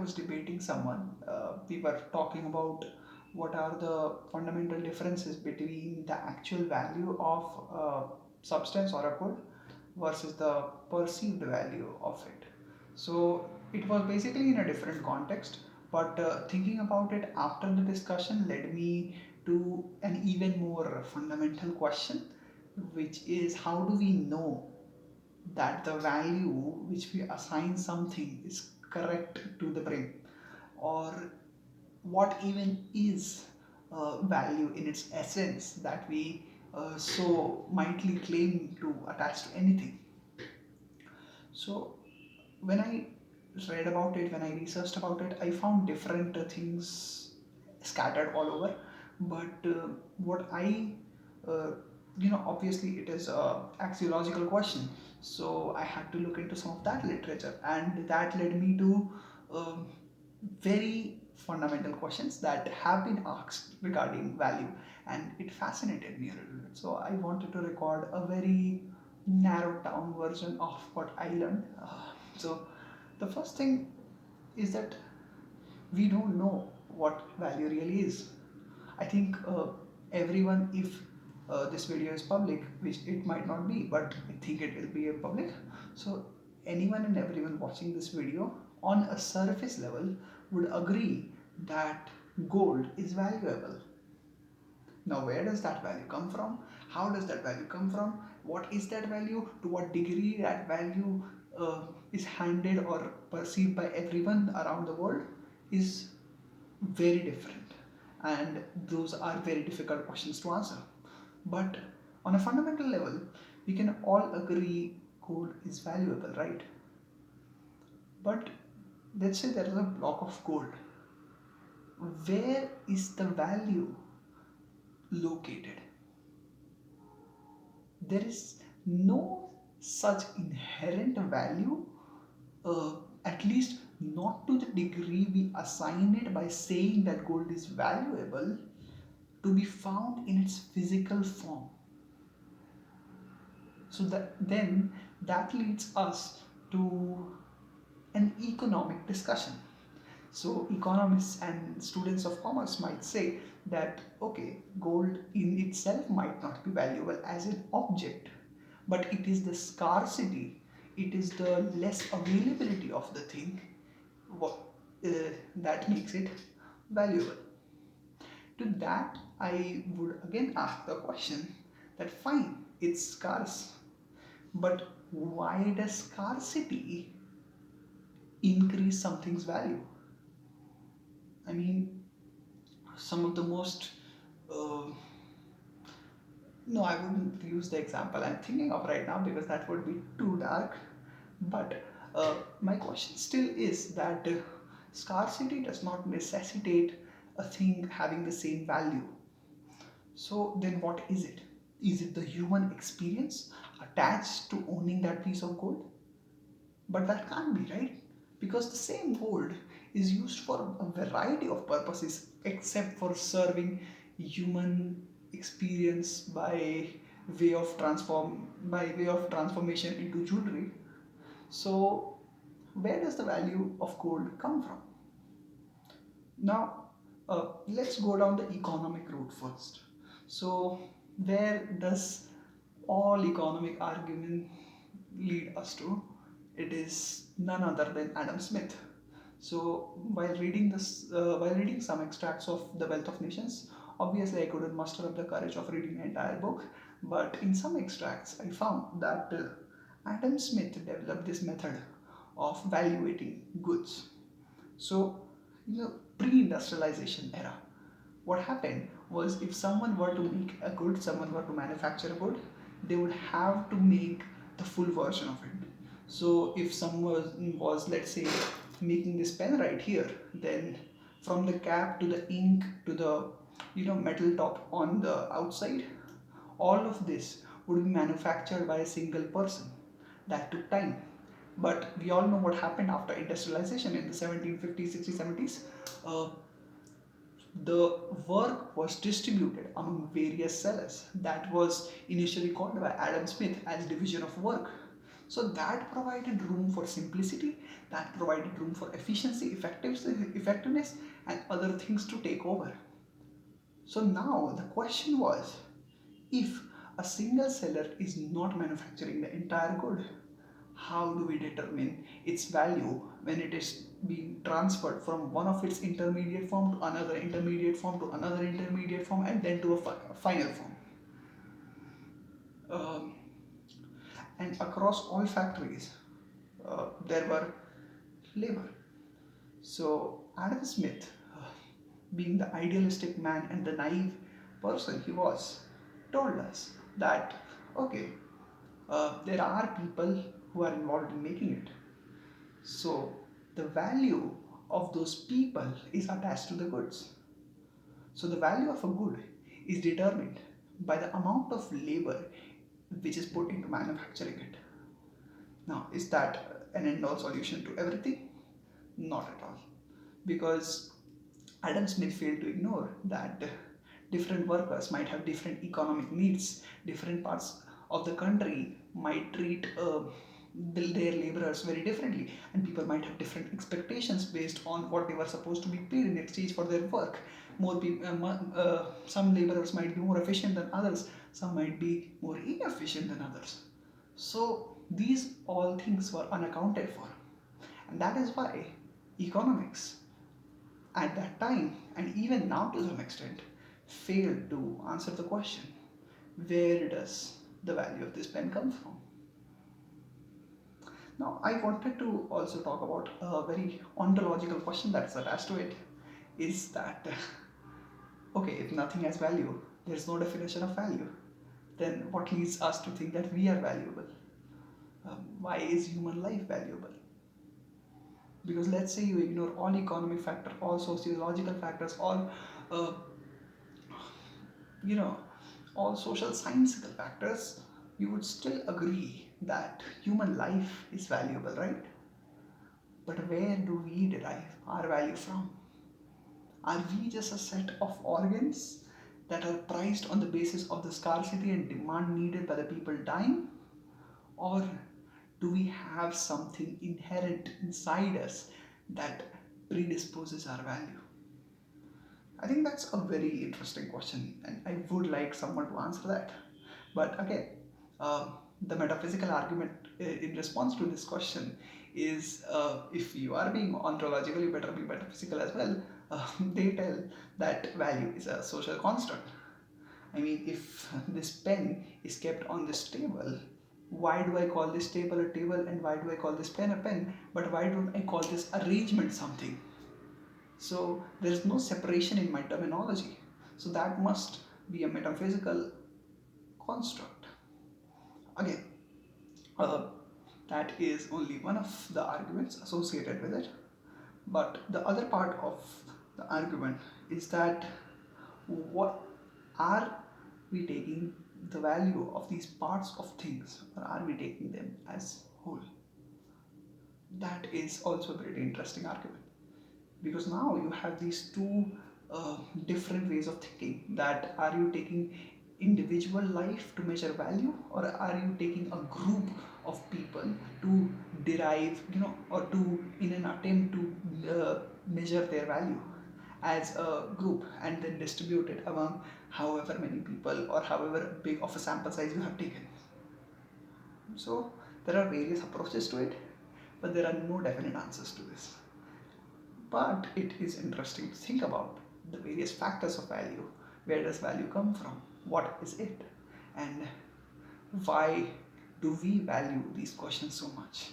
was debating someone. We were talking about what are the fundamental differences between the actual value of substance or a good versus the perceived value of it. So it was basically in a different context, but thinking about it after the discussion led me to an even more fundamental question, which is how do we know that the value which we assign something is correct to the brain, or what even is value in its essence that we so mightily claim to attach to anything. So when I read about it, when I researched about it, I found different things scattered all over. But what I, uh, obviously it is a axiological question. So I had to look into some of that literature, and that led me to um, very fundamental questions that have been asked regarding value, and it fascinated me a little bit. So I wanted to record a very narrowed down version of what I learned. So the first thing is that we don't know what value really is. I think everyone, if this video is public, which it might not be, but I think it will be a public. So anyone and everyone watching this video on a surface level would agree that gold is valuable. Now, where does that value come from? How does that value come from? What is that value? To what degree that value is handled or perceived by everyone around the world is very different. And those are very difficult questions to answer. But on a fundamental level, we can all agree gold is valuable, right? But let's say there is a block of gold. Where is the value located? There is no such inherent value, at least not to the degree we assign it by saying that gold is valuable, to be found in its physical form. So that then that leads us to an economic discussion. So economists and students of commerce might say that okay, gold in itself might not be valuable as an object, but it is the scarcity, it is the less availability of the thing what, that makes it valuable. To that, I would again ask the question that fine, it's scarce, but why does scarcity increase something's value? I mean, some of the most uh, no, I wouldn't use the example I'm thinking of right now because that would be too dark. But my question still is that scarcity does not necessitate a thing having the same value. So then what is it? Is it the human experience attached to owning that piece of gold? But that can't be, right? Because the same gold is used for a variety of purposes except for serving human experience by way of transformation into jewelry. So where does the value of gold come from? Now, let's go down the economic route first. So, where does all economic argument lead us to? It is none other than Adam Smith. So, while reading some extracts of The Wealth of Nations, obviously I couldn't muster up the courage of reading the entire book, but in some extracts I found that Adam Smith developed this method of valuating goods. So, pre-industrialization era, what happened was if someone were to make a good, someone were to manufacture a good, they would have to make the full version of it. So if someone was, let's say, making this pen right here, then from the cap to the ink to the metal top on the outside, all of this would be manufactured by a single person. That took time. But we all know what happened after industrialization in the 1750s, 60s, 70s. Uh, the work was distributed among various sellers. That was initially called by Adam Smith as division of work. So that provided room for simplicity, that provided room for efficiency, effectiveness, and other things to take over. So now the question was, if a single seller is not manufacturing the entire good, how do we determine its value when it is being transferred from one of its intermediate form to another intermediate form to another intermediate form and then to a final form? Um, and across all factories, there were labor. So Adam Smith, being the idealistic man and the naive person he was, told us that okay, there are people who are involved in making it. So the value of those people is attached to the goods. So the value of a good is determined by the amount of labor which is put into manufacturing it. Now, is that an end all solution to everything? Not at all. Because Adam Smith failed to ignore that different workers might have different economic needs, different parts of the country might treat their laborers very differently, and people might have different expectations based on what they were supposed to be paid in exchange for their work. Some laborers might be more efficient than others, some might be more inefficient than others. So these all things were unaccounted for, and that is why economics at that time, and even now to some extent, failed to answer the question, where does the value of this pen come from? Now, I wanted to also talk about a very ontological question that's attached to it, is that, okay, if nothing has value, there's no definition of value, then what leads us to think that we are valuable? Why is human life valuable? Because let's say you ignore all economic factors, all sociological factors, uh, you know, all social scientific factors, you would still agree that human life is valuable, right? But where do we derive our value from? Are we just a set of organs that are priced on the basis of the scarcity and demand needed by the people dying? Or do we have something inherent inside us that predisposes our value? I think that's a very interesting question, and I would like someone to answer that. But again, the metaphysical argument in response to this question is, if you are being ontological, you better be metaphysical as well. They tell that value is a social construct. I mean, if this pen is kept on this table, why do I call this table a table and why do I call this pen a pen? But why don't I call this arrangement something? So there is no separation in my terminology. So that must be a metaphysical construct. Again, uh, that is only one of the arguments associated with it. But the other part of the argument is that, what are we taking the value of these parts of things, or are we taking them as whole? That is also a pretty interesting argument, because now you have these two different ways of thinking, that are you taking individual life to measure value, or are you taking a group of people to derive, or to, in an attempt to measure their value as a group and then distribute it among however many people or however big of a sample size you have taken. So there are various approaches to it, but there are no definite answers to this. But it is interesting to think about the various factors of value. Where does value come from? What is it? And why do we value these questions so much?